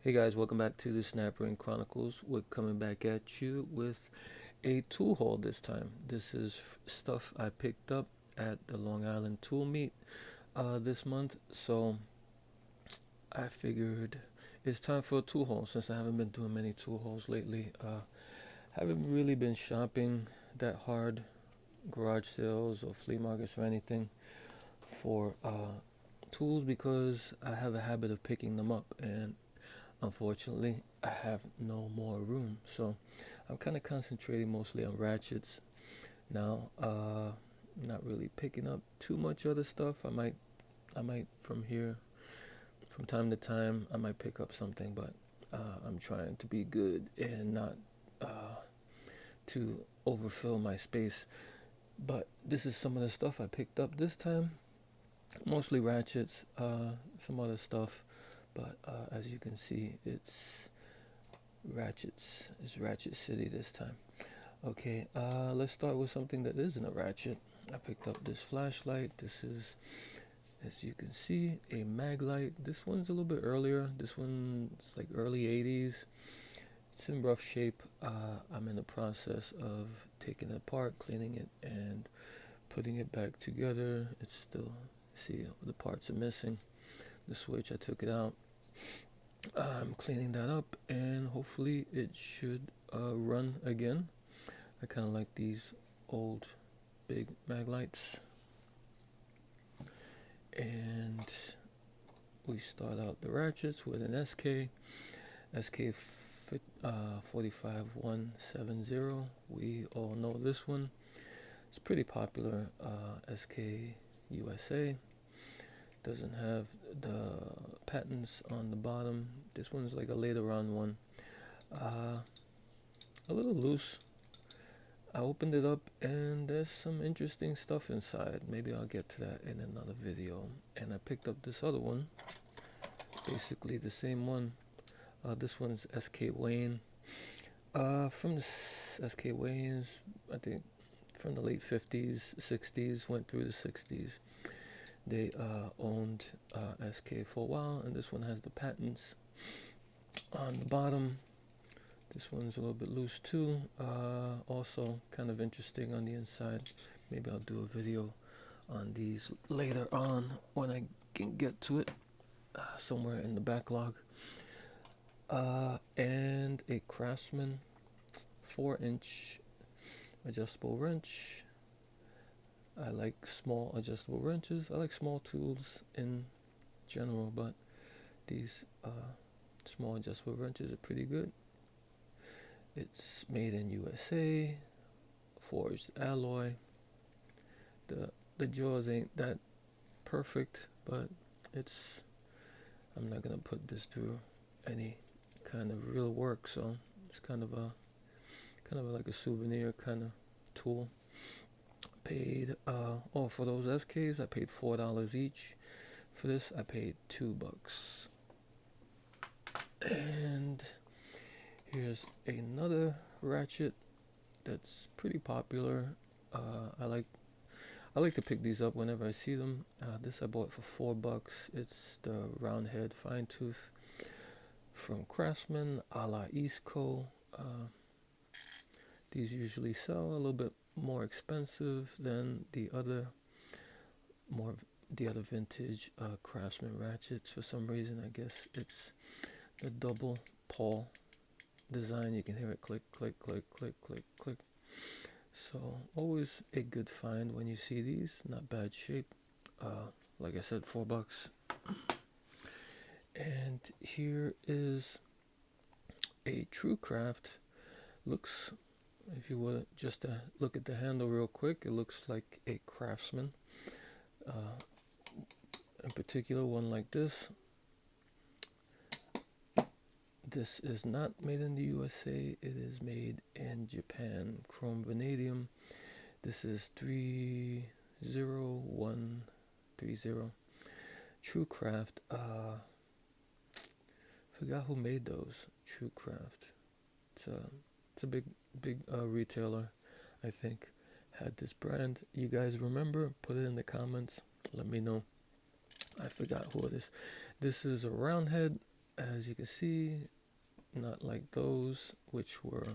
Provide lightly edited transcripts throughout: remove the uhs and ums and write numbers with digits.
Hey guys, welcome back to the Snappering Chronicles. We're coming back at you with a tool haul this time. This is stuff I picked up at the Long Island Tool Meet this month. So I figured it's time for a tool haul since I haven't been doing many tool hauls lately. Haven't really been shopping that hard, garage sales or flea markets or anything for tools because I have a habit of picking them up, and unfortunately, I have no more room, so I'm kind of concentrating mostly on ratchets now. Not really picking up too much other stuff. I might from time to time, I might pick up something, but I'm trying to be good and not to overfill my space. But this is some of the stuff I picked up this time. Mostly ratchets, some other stuff, but as you can see, it's ratchets. It's Ratchet City this time. Okay, let's start with something that isn't a ratchet. I picked up this flashlight. This is, as you can see, a Maglite. This one's a little bit earlier. This one's like early 80s. It's in rough shape. I'm in the process of taking it apart, cleaning it, and putting it back together. It's still, see, the parts are missing. The switch, I took it out. I'm cleaning that up, and hopefully it should run again. I kind of like these old big Maglites. And we start out the ratchets with an SK 45170. We all know this one. It's pretty popular. SK USA doesn't have the patents on the bottom. This one's like a later on one. A little loose. I opened it up and there's some interesting stuff inside. Maybe I'll get to that in another video. And I picked up this other one, basically the same one. This one's SK Wayne. From the SK Waynes, I think from the late 50s, 60s, went through the 60s. They owned SK for a while, and this one has the patents on the bottom. This one's a little bit loose too. Also kind of interesting on the inside. Maybe I'll do a video on these later on when I can get to it, somewhere in the backlog. And a Craftsman 4-inch adjustable wrench. I like small adjustable wrenches. I like small tools in general, but these small adjustable wrenches are pretty good. It's made in USA, forged alloy. The jaws ain't that perfect, but I'm not gonna put this through any kind of real work, so it's kind of like a souvenir kind of tool. Paid for those SKs I paid $4 each. For this I paid $2. And here's another ratchet that's pretty popular. I like to pick these up whenever I see them. This I bought for $4. It's the round head fine tooth from Craftsman a la Eastco. These usually sell a little bit more expensive than the other vintage Craftsman ratchets. For some reason, I guess it's the double pawl design. You can hear it click, click, click, click, click, click. So always a good find when you see these. Not bad shape. Like I said, $4. And here is a True Craft. Looks, if you would just look at the handle real quick, it looks like a Craftsman. In particular, one like this. This is not made in the USA. It is made in Japan. Chrome vanadium. This is 30130. True Craft. Forgot who made those. True Craft. It's a big retailer, I think, had this brand. You guys remember? Put it in the comments. Let me know. I forgot who it is. This is a round head. As you can see, not like those, which were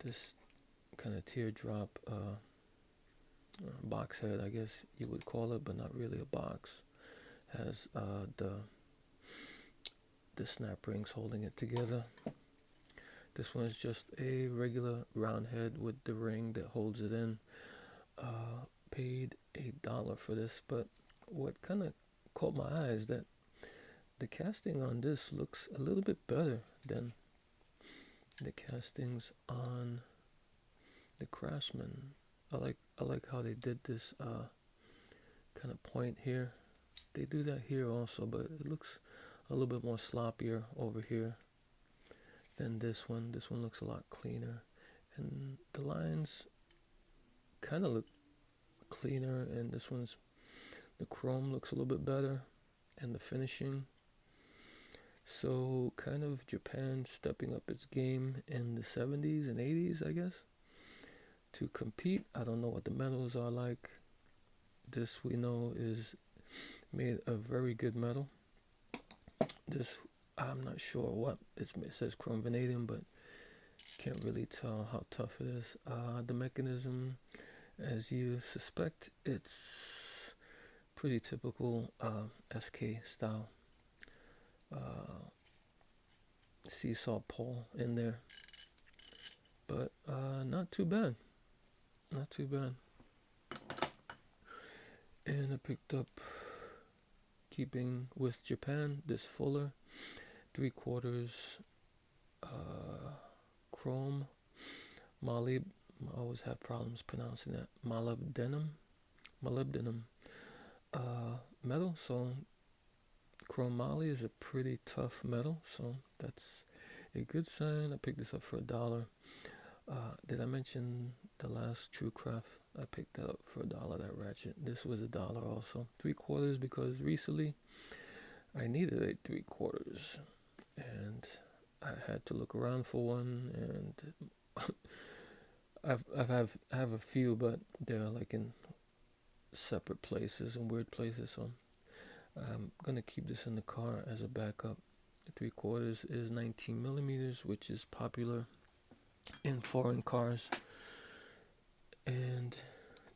this kind of teardrop box head, I guess you would call it, but not really a box. Has the snap rings holding it together. This one is just a regular round head with the ring that holds it in. Paid $1 for this, but what kind of caught my eye is that the casting on this looks a little bit better than the castings on the Craftsman. I like how they did this kind of point here. They do that here also, but it looks a little bit more sloppier over here than this one. This one looks a lot cleaner, and the lines kind of look cleaner, and this one's, the chrome looks a little bit better, and the finishing. So kind of Japan stepping up its game in the 70s and 80s, I guess, to compete. I don't know what the metals are like. This we know is made of very good metal. This, I'm not sure what it says, chrome vanadium, but can't really tell how tough it is. The mechanism, as you suspect, it's pretty typical SK style. Seesaw pole in there, but not too bad. Not too bad. And I picked up, keeping with Japan, this fuller 3/4 chrome molybdenum. I always have problems pronouncing that. Molybdenum metal. So chrome moly is a pretty tough metal, so that's a good sign. I picked this up for $1. Did I mention the last True Craft? I picked that up for $1, that ratchet. This was $1 also. 3/4 because recently I needed a 3/4 and I had to look around for one, and I have a few, but they're like in separate places and weird places, so I'm gonna keep this in the car as a backup. The 3/4 is 19 millimeters, which is popular in foreign cars, and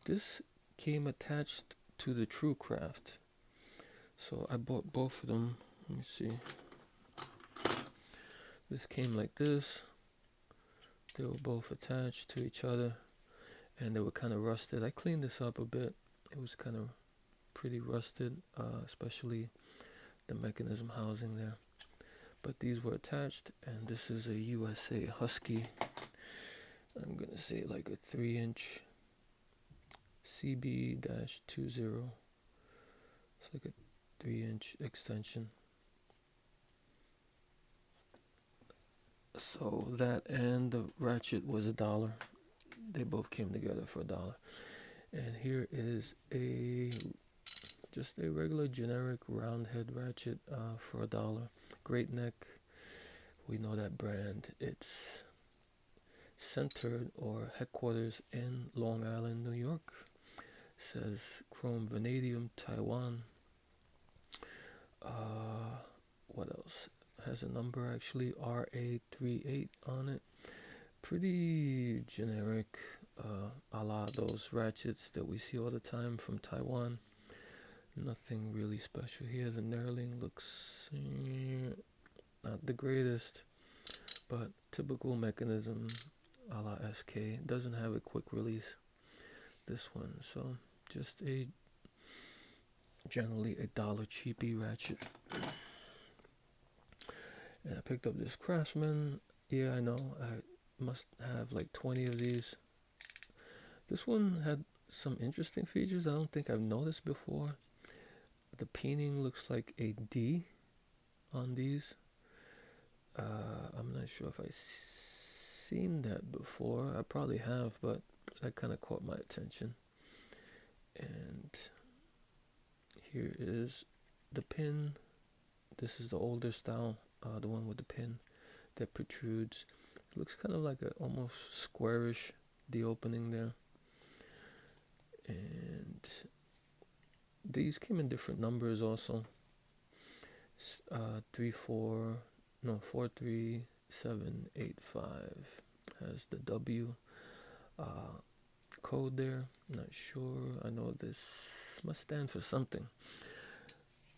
this came attached to the True Craft, so I bought both of them. Let me see. This came like this. They were both attached to each other, and they were kind of rusted. I cleaned this up a bit. It was kind of pretty rusted, especially the mechanism housing there. But these were attached, and this is a USA Husky. I'm gonna say like a 3-inch CB-20. It's like a 3-inch extension. So that and the ratchet was $1. They both came together for $1. And here is just a regular generic round head ratchet for $1. Great neck. We know that brand. It's centered or headquarters in Long Island, New York. Says chrome vanadium, Taiwan. What else? Has a number actually, RA38 on it. Pretty generic, a la those ratchets that we see all the time from Taiwan. Nothing really special here. The knurling looks not the greatest, but typical mechanism a la SK. Doesn't have a quick release, this one, so just a generally $1 cheapy ratchet. And I picked up this Craftsman. Yeah, I know, I must have like 20 of these. This one had some interesting features I don't think I've noticed before. The peening looks like a D on these. I'm not sure if I've seen that before. I probably have, but that kind of caught my attention. And here is the pin. This is the older style, the one with the pin that protrudes. It looks kind of like a almost squarish, the opening there. And these came in different numbers also. Three four, no 43785 has the W uh, code there. Not sure. I know this must stand for something,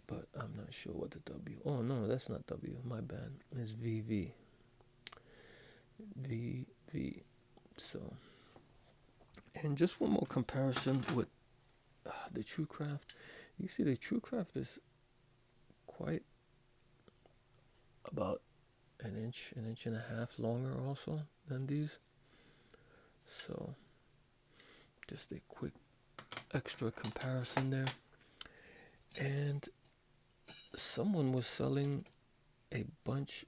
but I'm not sure what the W. Oh no, that's not W. My bad. It's VV. VV. So, and just one more comparison with the TrueCraft. You see, the TrueCraft is quite about an inch and a half longer also than these. So, just a quick extra comparison there. And someone was selling a bunch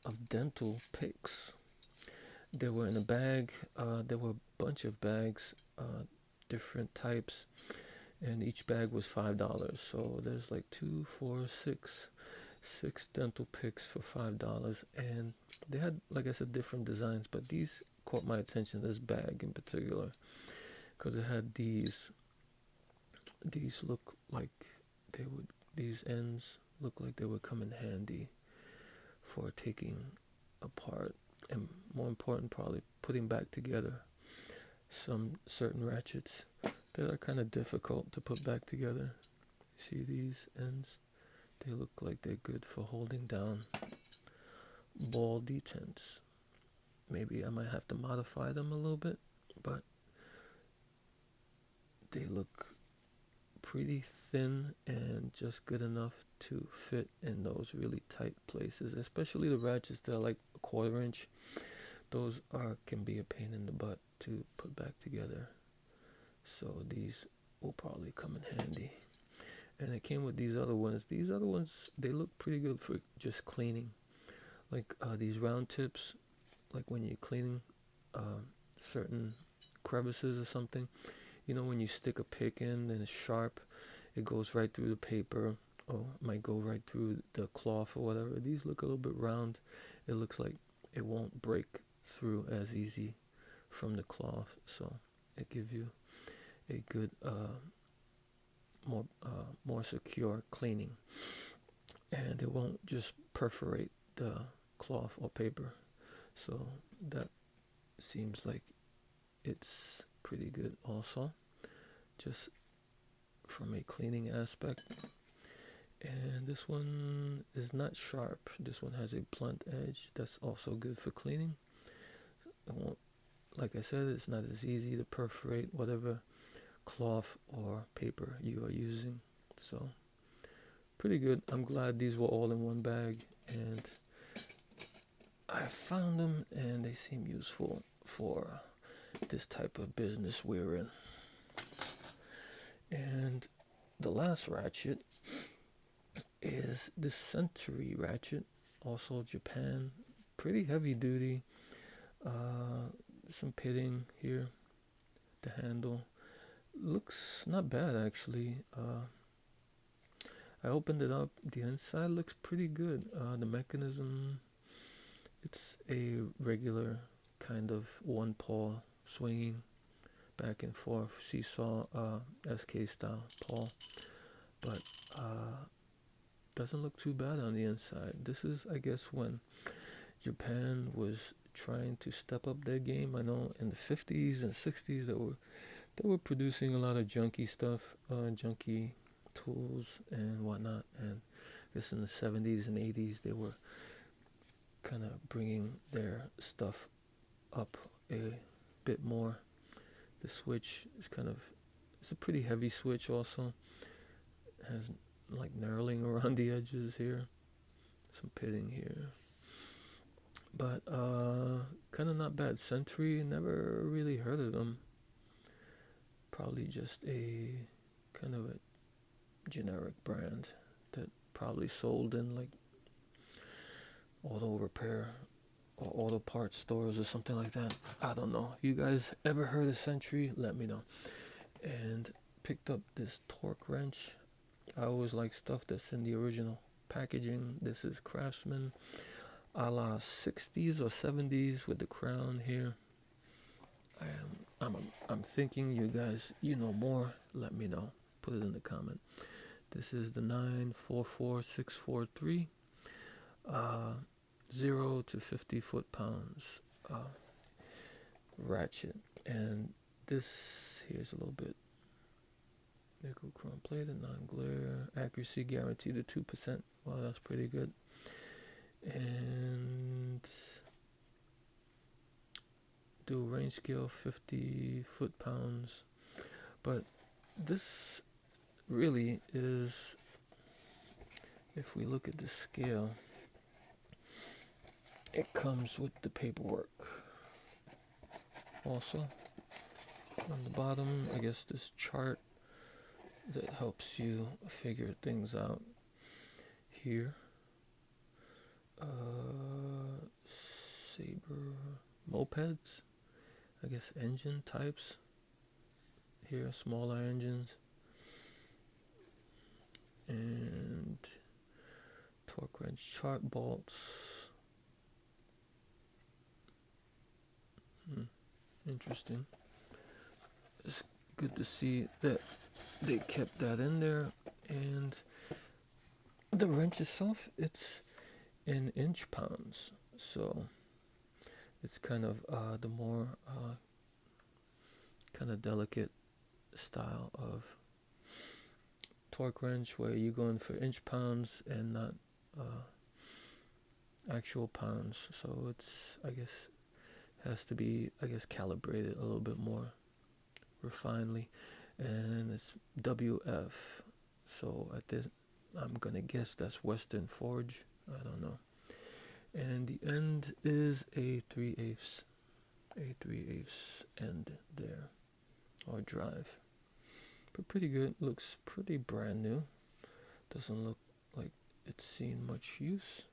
of dental picks. They were in a bag. There were a bunch of bags, different types, and each bag was $5. So there's like six dental picks for $5, and they had, like I said, different designs. But these caught my attention. This bag in particular, because it had these. These look like they would. These ends look like they would come in handy for taking apart, and more important, probably putting back together some certain ratchets that are kind of difficult to put back together. See these ends? They look like they're good for holding down ball detents. Maybe I might have to modify them a little bit, but they look pretty thin and just good enough to fit in those really tight places, especially the ratchets that are like a 1/4 inch. Those can be a pain in the butt to put back together. So these will probably come in handy. And it came with these other ones. These other ones, they look pretty good for just cleaning. Like these round tips, like when you're cleaning certain crevices or something. You know, when you stick a pick in and it's sharp, it goes right through the paper, or might go right through the cloth or whatever. These look a little bit round. It looks like it won't break through as easy from the cloth, so it gives you a good, more secure cleaning, and it won't just perforate the cloth or paper. So that seems like it's pretty good also, just from a cleaning aspect. And this one is not sharp. This one has a blunt edge. That's also good for cleaning. It won't, like I said, it's not as easy to perforate whatever cloth or paper you are using. So pretty good. I'm glad these were all in one bag, and I found them and they seem useful for this type of business we're in. And the last ratchet is the Sentry ratchet, also Japan. Pretty heavy duty. Some pitting here. The handle looks not bad actually. I opened it up. The inside looks pretty good. The mechanism, it's a regular kind of one paw swinging back and forth seesaw SK style paw, but doesn't look too bad on the inside. This is, I guess, when Japan was trying to step up their game. I know in the 50s and 60s they were producing a lot of junky stuff, junky tools and whatnot. And I guess in the 70s and 80s they were kind of bringing their stuff up a bit more. The switch is it's a pretty heavy switch also. It has like knurling around the edges here, some pitting here, but kind of not bad. Sentry, never really heard of them. Probably just a kind of a generic brand that probably sold in like auto repair or auto parts stores or something like that. I don't know. If you guys ever heard of Sentry, let me know. And picked up this torque wrench. I always like stuff that's in the original packaging. This is Craftsman, a la 60s or 70s with the crown here. I'm thinking you guys, you know more. Let me know. Put it in the comment. This is the 944643, 0 to 50 foot-pounds ratchet. And this here's a little bit. Nickel chrome plated, non-glare, accuracy guaranteed to 2%. Wow, that's pretty good. And dual range scale, 50 foot-pounds. But this really is, if we look at the scale, it comes with the paperwork. Also, on the bottom, I guess this chart that helps you figure things out here. Saber mopeds, I guess engine types. Here, smaller engines. And torque wrench chart bolts. Interesting. It's good to see that they kept that in there. And the wrench itself, it's in inch pounds, so it's kind of the more kind of delicate style of torque wrench, where you're going for inch pounds and not actual pounds. So it's, I guess, has to be, I guess, calibrated a little bit more refinedly. And it's WF, so at this, I'm gonna guess that's Western Forge. I don't know. And the end is a 3/8 end there, or drive. But pretty good. Looks pretty brand new. Doesn't look like it's seen much use.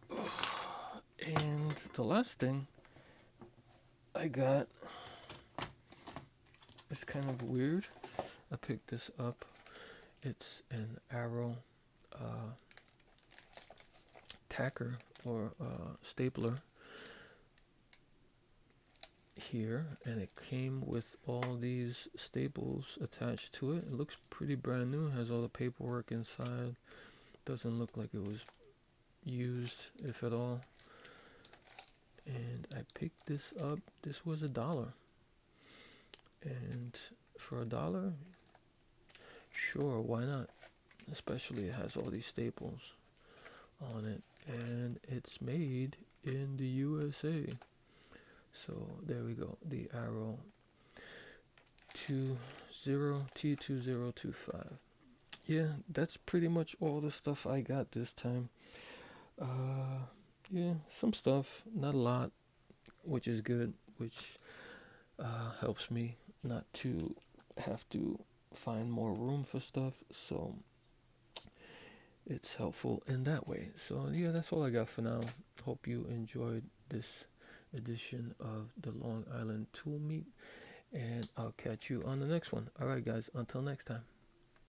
And the last thing I got is kind of weird. I picked this up. It's an arrow tacker or stapler here, and it came with all these staples attached to it. It looks pretty brand new, has all the paperwork inside. Doesn't look like it was used, if at all. And I picked this up. This was $1. And for $1, sure, why not? Especially it has all these staples on it, and it's made in the USA. So there we go, the Arrow T2025. Yeah, that's pretty much all the stuff I got this time. Yeah, some stuff, not a lot, which is good, which helps me not to have to find more room for stuff, so it's helpful in that way. So yeah, that's all I got for now. Hope you enjoyed this edition of the Long Island Tool Meet, and I'll catch you on the next one. Alright guys, until next time.